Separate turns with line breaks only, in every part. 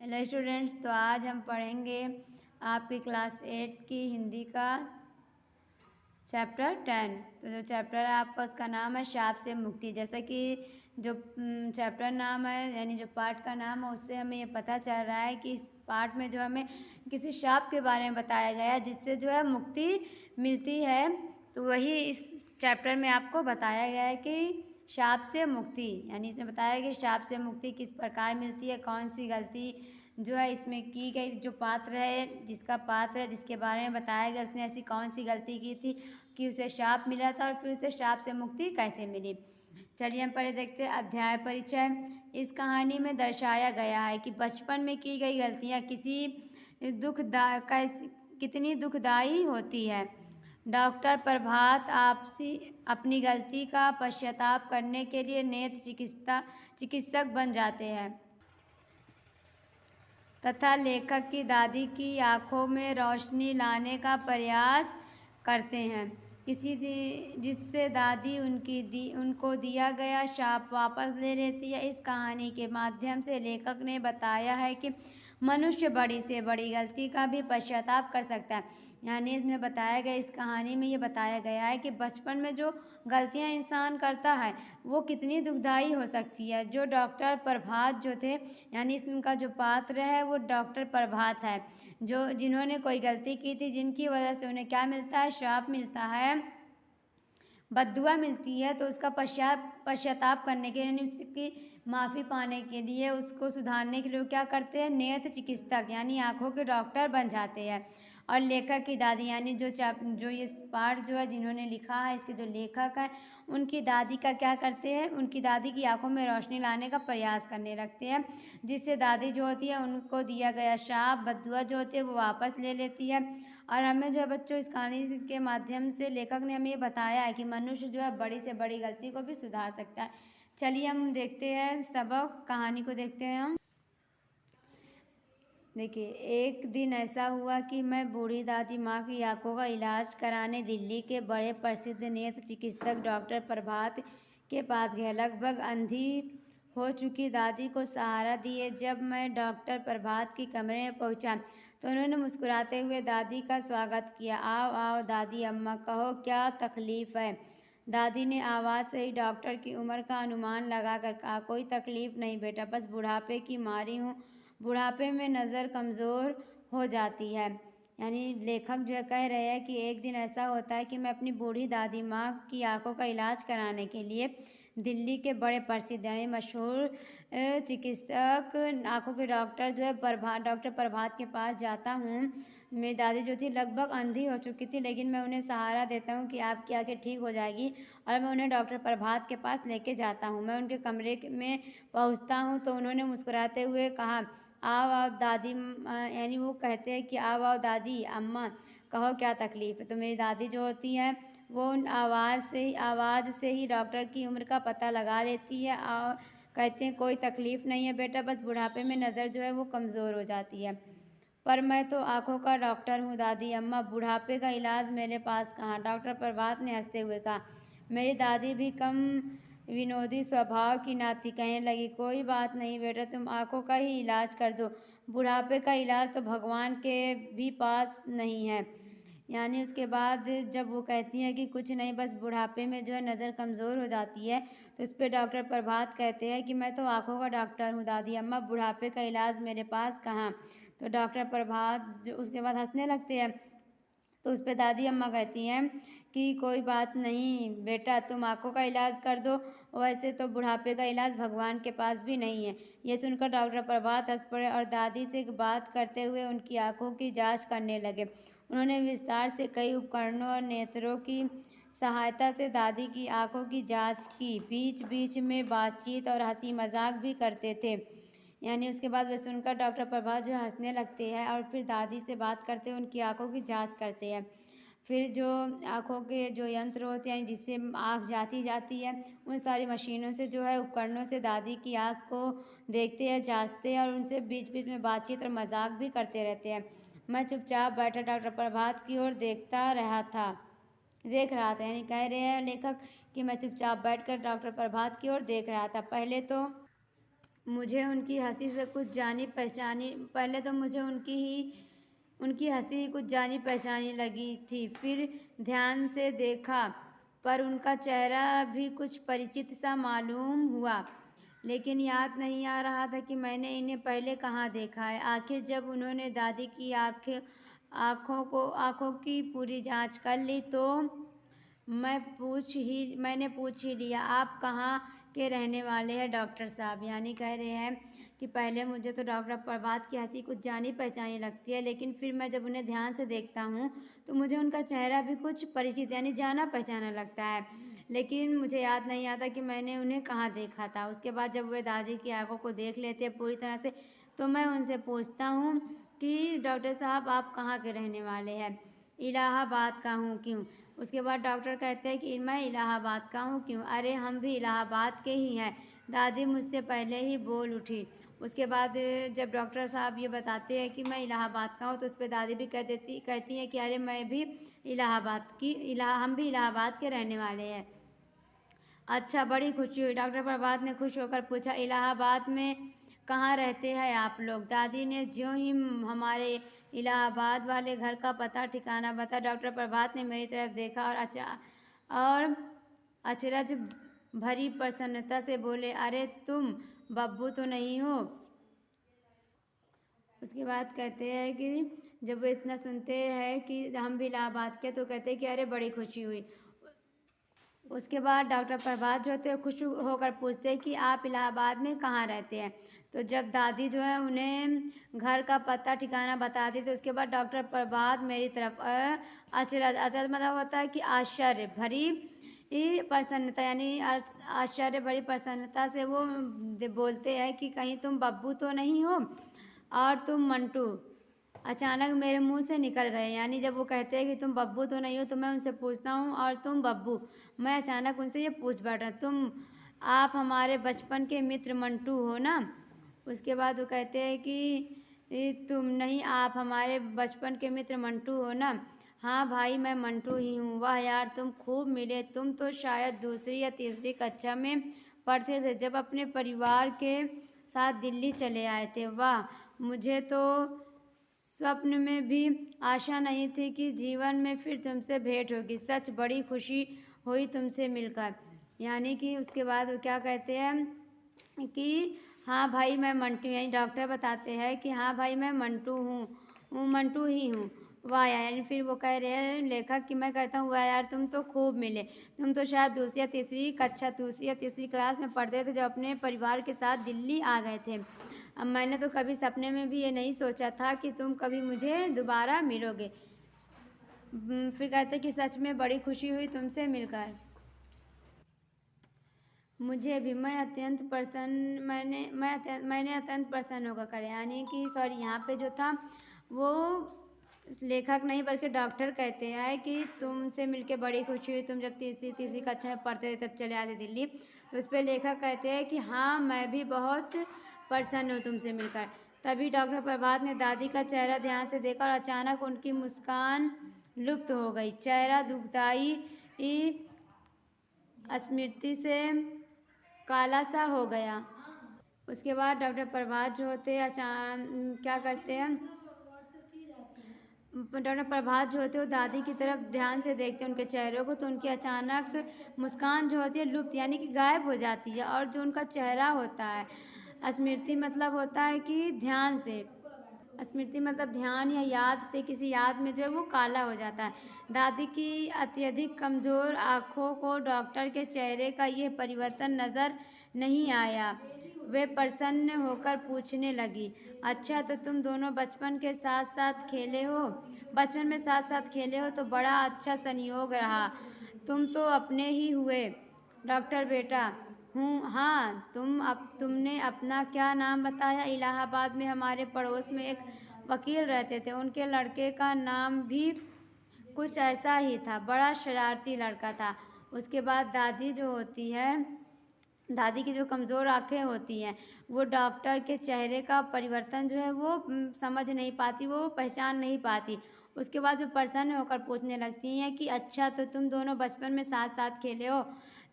Hello students, तो आज हम पढ़ेंगे आपकी क्लास 8 की हिंदी का चैप्टर 10। तो जो चैप्टर है आपका उसका नाम है शाप से मुक्ति। जैसा कि जो चैप्टर नाम है यानी जो पार्ट का नाम है उससे हमें ये पता चल रहा है कि इस पार्ट में जो हमें किसी शाप के बारे में बताया गया है जिससे जो है मुक्ति मिलती है। तो वही इस चैप्टर में आपको बताया गया है कि शाप से मुक्ति, यानी इसमें बताया कि शाप से मुक्ति किस प्रकार मिलती है, कौन सी गलती जो है इसमें की गई। जो पात्र है जिसके बारे में बताया गया उसने ऐसी कौन सी गलती की थी कि उसे शाप मिला था और फिर उसे शाप से मुक्ति कैसे मिली। चलिए हम पहले देखते हैं अध्याय परिचय। इस कहानी में दर्शाया गया है कि बचपन में की गई गलतियाँ कितनी दुखदायी होती है। डॉक्टर प्रभात आपसी अपनी गलती का पश्चाताप करने के लिए नेत्र चिकित्सक बन जाते हैं तथा लेखक की दादी की आंखों में रोशनी लाने का प्रयास करते हैं जिससे दादी उनको दिया गया शाप वापस ले लेती है। इस कहानी के माध्यम से लेखक ने बताया है कि मनुष्य बड़ी से बड़ी गलती का भी पश्चाताप कर सकता है। यानी इसमें बताया गया, इस कहानी में ये बताया गया है कि बचपन में जो गलतियां इंसान करता है वो कितनी दुखदाई हो सकती है। जो डॉक्टर प्रभात जो थे, यानी इसका जो पात्र है वो डॉक्टर प्रभात है, जिन्होंने कोई गलती की थी जिनकी वजह से उन्हें क्या मिलता है, श्राप मिलता है, बद्दुआ मिलती है। तो उसका पश्चाताप करने के लिए यानी उसकी माफ़ी पाने के लिए, उसको सुधारने के लिए वो क्या करते हैं, नेत्र चिकित्सक यानी आंखों के डॉक्टर बन जाते हैं। और लेखक की दादी यानी जो ये पाठ जो है जिन्होंने लिखा है, इसके जो लेखक हैं उनकी दादी का क्या करते हैं, उनकी दादी की आंखों में रोशनी लाने का प्रयास करने लगते हैं जिससे दादी जो होती है उनको दिया गया शाप बद्दुआ जो होती है वो वापस ले लेती है। और हमें जो है बच्चों इस कहानी के माध्यम से लेखक ने हमें ये बताया है कि मनुष्य जो है बड़ी से बड़ी गलती को भी सुधार सकता है। चलिए हम देखते हैं सबक, कहानी को देखते हैं हम। देखिए, एक दिन ऐसा हुआ कि मैं बूढ़ी दादी माँ की आंखों का इलाज कराने दिल्ली के बड़े प्रसिद्ध नेत्र चिकित्सक डॉक्टर प्रभात के पास गया। लगभग अंधी हो चुकी दादी को सहारा दिए जब मैं डॉक्टर प्रभात के कमरे में पहुंचा तो उन्होंने मुस्कुराते हुए दादी का स्वागत किया। आओ आओ दादी अम्मा, कहो क्या तकलीफ़ है। दादी ने आवाज़ से ही डॉक्टर की उम्र का अनुमान लगाकर कहा, कोई तकलीफ़ नहीं बेटा, बस बुढ़ापे की मारी हूँ, बुढ़ापे में नज़र कमज़ोर हो जाती है। यानी लेखक जो है कह रहे हैं कि एक दिन ऐसा होता है कि मैं अपनी बूढ़ी दादी माँ की आंखों का इलाज कराने के लिए दिल्ली के बड़े प्रसिद्ध यानी मशहूर चिकित्सक आंखों के डॉक्टर जो है डॉक्टर प्रभात के पास जाता हूँ। मेरी दादी जो थी लगभग अंधी हो चुकी थी, लेकिन मैं उन्हें सहारा देता हूँ कि आपकी आंखें ठीक हो जाएगी और मैं उन्हें डॉक्टर प्रभात के पास लेके जाता हूँ। मैं उनके कमरे में पहुँचता हूँ तो उन्होंने मुस्कुराते हुए कहा, आओ आओ दादी, यानी वो कहते हैं कि आओ आओ दादी अम्मा, कहो क्या तकलीफ़ है। तो मेरी दादी जो होती है वो उन आवाज़ से ही डॉक्टर की उम्र का पता लगा लेती है और कहते हैं कोई तकलीफ़ नहीं है बेटा, बस बुढ़ापे में नज़र जो है वो कमज़ोर हो जाती है। पर मैं तो आंखों का डॉक्टर हूँ दादी अम्मा, बुढ़ापे का इलाज मेरे पास कहाँ। डॉक्टर प्रभात ने हंसते हुए कहा। मेरी दादी भी कम विनोदी स्वभाव की ना थी, कहने लगी, कोई बात नहीं बेटा, तुम आंखों का ही इलाज कर दो, बुढ़ापे का इलाज तो भगवान के भी पास नहीं है। यानी उसके बाद जब वो कहती हैं कि कुछ नहीं, बस बुढ़ापे में जो है नज़र कमज़ोर हो जाती है, तो उस पर डॉक्टर प्रभात कहते हैं कि मैं तो आंखों का डॉक्टर हूँ दादी अम्मा, बुढ़ापे का इलाज मेरे पास कहाँ। तो डॉक्टर प्रभात जो उसके बाद हंसने लगते हैं। तो उस पर दादी अम्मा कहती हैं कि कोई बात नहीं बेटा, तुम आंखों का इलाज कर दो, वैसे तो बुढ़ापे का इलाज भगवान के पास भी नहीं है। ये सुनकर डॉक्टर प्रभात हंस पड़े और दादी से बात करते हुए उनकी आंखों की जांच करने लगे। उन्होंने विस्तार से कई उपकरणों और नेत्रों की सहायता से दादी की आंखों की जांच की, बीच बीच में बातचीत और हंसी मजाक भी करते थे। यानी उसके बाद वे सुनकर डॉक्टर प्रभात जो हंसने लगते हैं और फिर दादी से बात करते हैं, उनकी आंखों की जांच करते हैं। फिर जो आंखों के जो यंत्र होते हैं जिससे आंख जांची जाती है, उन सारी मशीनों से जो है उपकरणों से दादी की आंख को देखते हैं, जांचते हैं और उनसे बीच बीच में बातचीत और मजाक भी करते रहते हैं। मैं चुपचाप बैठा डॉक्टर प्रभात की ओर देख रहा था। यानी कह रहे हैं लेखक कि मैं चुपचाप बैठकर डॉक्टर प्रभात की ओर देख रहा था। पहले तो मुझे उनकी हंसी से कुछ जानी पहचानी, पहले तो मुझे उनकी हंसी कुछ जानी पहचानी लगी थी। फिर ध्यान से देखा पर उनका चेहरा भी कुछ परिचित सा मालूम हुआ, लेकिन याद नहीं आ रहा था कि मैंने इन्हें पहले कहाँ देखा है। आखिर जब उन्होंने दादी की आँखों की पूरी जांच कर ली तो मैंने पूछ ही लिया, आप कहाँ के रहने वाले हैं डॉक्टर साहब? यानी कह रहे हैं कि पहले मुझे तो डॉक्टर प्रभात की हंसी कुछ जानी पहचानी लगती है, लेकिन फिर मैं जब उन्हें ध्यान से देखता हूँ तो मुझे उनका चेहरा भी कुछ परिचित यानी जाना पहचाना लगता है, लेकिन मुझे याद नहीं आता कि मैंने उन्हें कहाँ देखा था। उसके बाद जब वे दादी की आंखों को देख लेते हैं पूरी तरह से तो मैं उनसे पूछता हूँ कि डॉक्टर साहब आप कहाँ के रहने वाले हैं? इलाहाबाद का हूँ। क्यों? उसके बाद डॉक्टर कहते हैं कि मैं इलाहाबाद का हूँ। क्यों? अरे हम भी इलाहाबाद के ही हैं, दादी मुझसे पहले ही बोल उठी। उसके बाद जब डॉक्टर साहब ये बताते हैं कि मैं इलाहाबाद का हूँ तो उस पर दादी भी कहती हैं कि अरे मैं भी हम भी इलाहाबाद के रहने वाले हैं। अच्छा, बड़ी खुशी हुई। डॉक्टर प्रभात ने खुश होकर पूछा, इलाहाबाद में कहाँ रहते हैं आप लोग? दादी ने ज्यों ही हमारे इलाहाबाद वाले घर का पता ठिकाना बता, डॉक्टर प्रभात ने मेरी तरफ देखा और अचरज भरी प्रसन्नता से बोले, अरे तुम बब्बू तो नहीं हो? उसके बाद कहते हैं कि जब वो इतना सुनते हैं कि हम भी इलाहाबाद के तो कहते हैं कि अरे बड़ी खुशी हुई। उसके बाद डॉक्टर प्रभात जो होते हैं खुश होकर पूछते हैं कि आप इलाहाबाद में कहाँ रहते हैं? तो जब दादी जो है उन्हें घर का पता ठिकाना बताती तो उसके बाद डॉक्टर प्रभात मेरी तरफ अचरज मतलब होता है कि आश्चर्य भरी प्रसन्नता यानी आश्चर्य भरी प्रसन्नता से वो बोलते हैं कि कहीं तुम बब्बू तो नहीं हो और तुम मंटू? अचानक मेरे मुंह से निकल गए। यानी जब वो कहते हैं कि तुम बब्बू तो नहीं हो तो मैं उनसे पूछता हूँ और तुम बब्बू? मैं अचानक उनसे ये पूछ बैठा, आप हमारे बचपन के मित्र मंटू हो ना? उसके बाद वो कहते हैं कि तुम नहीं, आप हमारे बचपन के मित्र मंटू हो ना? हाँ भाई मैं मंटू ही हूँ। वाह यार तुम खूब मिले, तुम तो शायद दूसरी या तीसरी कक्षा में पढ़ते थे जब अपने परिवार के साथ दिल्ली चले आए थे। वाह, मुझे तो स्वप्न में भी आशा नहीं थी कि जीवन में फिर तुमसे भेंट होगी। सच बड़ी खुशी हुई तुमसे मिलकर। यानी कि उसके बाद वो क्या कहते हैं कि हाँ भाई मैं मंटू, यानी डॉक्टर बताते हैं कि हाँ भाई मैं मंटू ही हूँ। वाह यार, यानी फिर वो कह रहे हैं लेखक कि मैं कहता हूँ वाह यार तुम तो खूब मिले, तुम तो शायद दूसरी या तीसरी क्लास में पढ़ते थे जब अपने परिवार के साथ दिल्ली आ गए थे। अब मैंने तो कभी सपने में भी ये नहीं सोचा था कि तुम कभी मुझे दोबारा मिलोगे। फिर कहते कि सच में बड़ी खुशी हुई तुमसे मिलकर। मुझे भी मैं अत्यंत प्रसन्न मैंने अत्यंत प्रसन्न होकर कर, यानी कि सॉरी यहाँ पे जो था वो लेखक नहीं बल्कि डॉक्टर कहते हैं कि तुमसे मिलके बड़ी खुशी हुई, तुम जब तीसरी कक्षा में पढ़ते थे तब चले आते दिल्ली। तो इस पर लेखक कहते हैं कि हाँ मैं भी बहुत प्रसन्न हूँ तुमसे मिलकर। तभी डॉक्टर प्रभात ने दादी का चेहरा ध्यान से देखा और अचानक उनकी मुस्कान लुप्त हो गई। चेहरा दुखदाई स्मृति से काला सा हो गया। उसके बाद डॉक्टर प्रभात जो होते हैं क्या करते हैं, डॉक्टर प्रभात जो होते हैं वो दादी की तरफ ध्यान से देखते हैं उनके चेहरे को, तो उनकी अचानक मुस्कान जो होती है लुप्त यानी कि गायब हो जाती है, और जो उनका चेहरा होता है, स्मृति मतलब होता है कि ध्यान से, स्मृति मतलब ध्यान या याद से, किसी याद में जो है वो काला हो जाता है। दादी की अत्यधिक कमज़ोर आँखों को डॉक्टर के चेहरे का ये परिवर्तन नज़र नहीं आया। वे प्रसन्न होकर पूछने लगी, अच्छा तो तुम दोनों बचपन में साथ साथ खेले हो तो बड़ा अच्छा संयोग रहा, तुम तो अपने ही हुए डॉक्टर बेटा। हूँ हाँ, तुमने अपना क्या नाम बताया? इलाहाबाद में हमारे पड़ोस में एक वकील रहते थे, उनके लड़के का नाम भी कुछ ऐसा ही था, बड़ा शरारती लड़का था। उसके बाद दादी की जो कमज़ोर आंखें होती हैं वो डॉक्टर के चेहरे का परिवर्तन जो है वो समझ नहीं पाती, वो पहचान नहीं पाती। उसके बाद वे प्रसन्न होकर पूछने लगती हैं कि अच्छा तो तुम दोनों बचपन में साथ साथ खेले हो,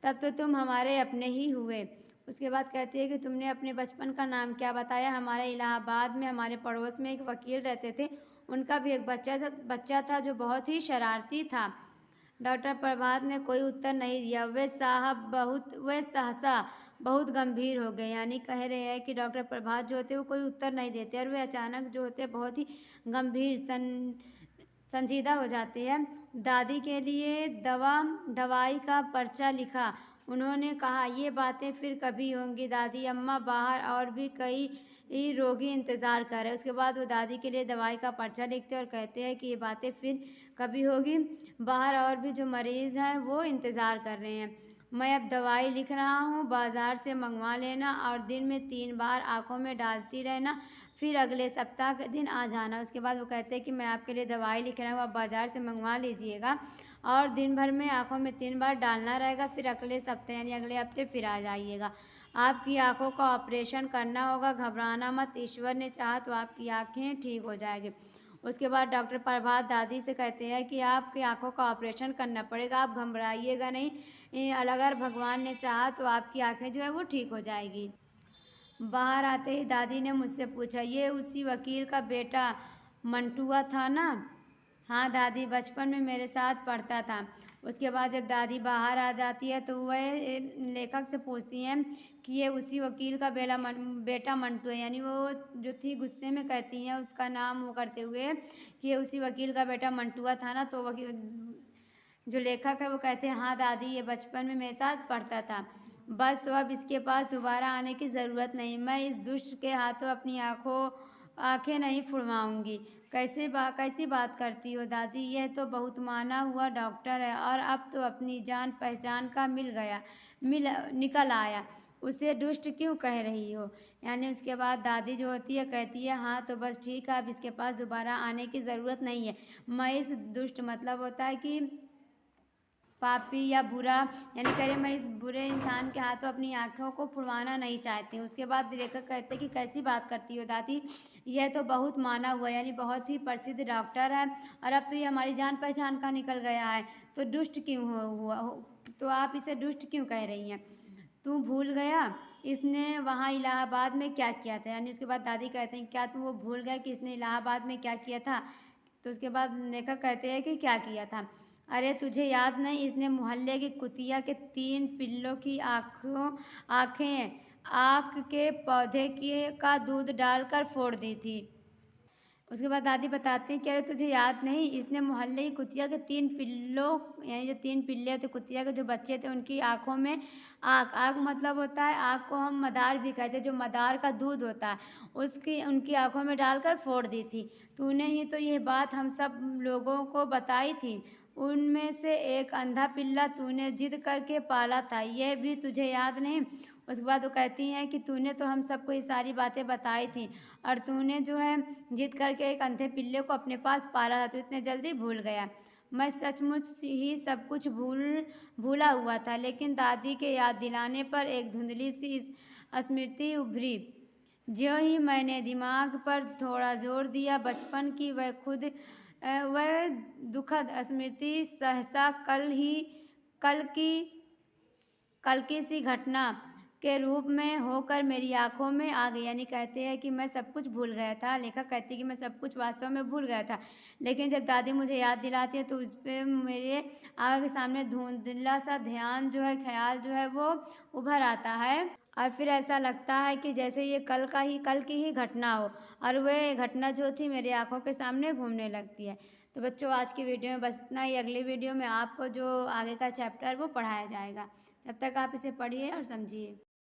तब तो तुम हमारे अपने ही हुए। उसके बाद कहती है कि तुमने अपने बचपन का नाम क्या बताया? हमारे इलाहाबाद में हमारे पड़ोस में एक वकील रहते थे, उनका भी एक बच्चा था जो बहुत ही शरारती था। डॉक्टर प्रभात ने कोई उत्तर नहीं दिया। वे सहसा बहुत गंभीर हो गए। यानी कह रहे हैं कि डॉक्टर प्रभात जो होते हैं वो कोई उत्तर नहीं देते और वे अचानक जो होते हैं बहुत ही गंभीर संजीदा हो जाती है। दादी के लिए दवाई का पर्चा लिखा। उन्होंने कहा, ये बातें फिर कभी होंगी दादी अम्मा, बाहर और भी कई रोगी इंतज़ार कर रहे हैं। उसके बाद वो दादी के लिए दवाई का पर्चा लिखते हैं और कहते हैं कि ये बातें फिर कभी होगी, बाहर और भी जो मरीज़ हैं वो इंतज़ार कर रहे हैं। मैं अब दवाई लिख रहा हूँ, बाज़ार से मंगवा लेना और दिन में 3 बार आँखों में डालती रहना, फिर अगले सप्ताह के दिन आ जाना। उसके बाद वो कहते हैं कि मैं आपके लिए दवाई लिख रहा हूँ, आप बाज़ार से मंगवा लीजिएगा और दिन भर में आँखों में 3 बार डालना रहेगा, फिर अगले सप्ताह यानी अगले हफ्ते फिर आ जाइएगा। आपकी आँखों का ऑपरेशन करना होगा, घबराना मत, ईश्वर ने चाहा तो आपकी आँखें ठीक हो जाएगी। उसके बाद डॉक्टर प्रभात दादी से कहते हैं कि आपकी आँखों का ऑपरेशन करना पड़ेगा, आप घबराइएगा नहीं, अगर भगवान ने चाहा तो आपकी आँखें जो है वो ठीक हो जाएगी। बाहर आते ही दादी ने मुझसे पूछा, ये उसी वकील का बेटा मंटुआ था ना? हाँ दादी, बचपन में मेरे साथ पढ़ता था। उसके बाद जब दादी बाहर आ जाती है तो वह लेखक से पूछती हैं कि ये उसी वकील का बेटा मंटू है। यानी वो जो थी गुस्से में कहती हैं उसका नाम वो करते हुए कि ये उसी वकील का बेटा मंटुआ था ना? तो वकील जो लेखक है वो कहते हैं, हाँ दादी, ये बचपन में मेरे साथ पढ़ता था। बस तो अब इसके पास दोबारा आने की ज़रूरत नहीं, मैं इस दुष्ट के हाथों अपनी आँखें नहीं फुड़वाऊँगी। कैसी बात करती हो दादी, यह तो बहुत माना हुआ डॉक्टर है और अब तो अपनी जान पहचान का निकल आया, उसे दुष्ट क्यों कह रही हो? यानी उसके बाद दादी जो होती है कहती है, हाँ तो बस ठीक है, अब इसके पास दोबारा आने की ज़रूरत नहीं है। मैं इस दुष्ट मतलब होता है कि पापी या बुरा, यानी कह रहे मैं इस बुरे इंसान के हाथों अपनी आँखों को फुड़वाना नहीं चाहती हूँ। उसके बाद लेखक कहते कि कैसी बात करती हो दादी, यह तो बहुत माना हुआ यानी बहुत ही प्रसिद्ध डॉक्टर है और अब तो ये हमारी जान पहचान का निकल गया है, तो दुष्ट क्यों हुआ तो आप इसे दुष्ट क्यों कह रही हैं? तू भूल गया इसने वहाँ इलाहाबाद में क्या किया था? यानी उसके बाद दादी कहते हैं, क्या तू वो भूल गया कि इसने इलाहाबाद में क्या किया था? तो उसके बाद लेखक कहते हैं कि क्या किया था? अरे तुझे याद नहीं, इसने मोहल्ले की कुतिया के 3 पिल्लों की आँखें आँख के पौधे का दूध डालकर फोड़ दी थी। उसके बाद दादी बताती हैं कि अरे तुझे याद नहीं, इसने मोहल्ले की कुतिया के 3 पिल्लों यानी जो 3 पिल्ले थे कुतिया के जो बच्चे थे उनकी आँखों में आँख मतलब होता है, आँख को हम मदार भी कहते हैं, जो मदार का दूध होता है उसकी उनकी आँखों में डालकर फोड़ दी थी। तूने ही तो ये बात हम सब लोगों को बताई थी। उनमें से एक अंधा पिल्ला तूने जिद करके पाला था, यह भी तुझे याद नहीं? उसके बाद वो कहती हैं कि तूने तो हम सबको ये सारी बातें बताई थी और तूने जो है जिद करके एक अंधे पिल्ले को अपने पास पाला था, तो इतने जल्दी भूल गया। मैं सचमुच ही सब कुछ भूला हुआ था, लेकिन दादी के याद दिलाने पर एक धुंधली सी स्मृति उभरी। ज्यों ही मैंने दिमाग पर थोड़ा जोर दिया, बचपन की वह दुखद स्मृति सहसा कल की सी घटना के रूप में होकर मेरी आंखों में आ गई। यानी कहते हैं कि मैं सब कुछ भूल गया था। लेखक कहती है कि मैं सब कुछ वास्तव में भूल गया था, लेकिन जब दादी मुझे याद दिलाती है तो उस पर मेरे आँखों के सामने धुंधला सा ध्यान जो है, ख्याल जो है वो उभर आता है और फिर ऐसा लगता है कि जैसे ये कल की ही घटना हो और वह घटना जो थी मेरी आंखों के सामने घूमने लगती है। तो बच्चों, आज की वीडियो में बस इतना ही। अगली वीडियो में आपको जो आगे का चैप्टर वो पढ़ाया जाएगा। तब तक आप इसे पढ़िए और समझिए।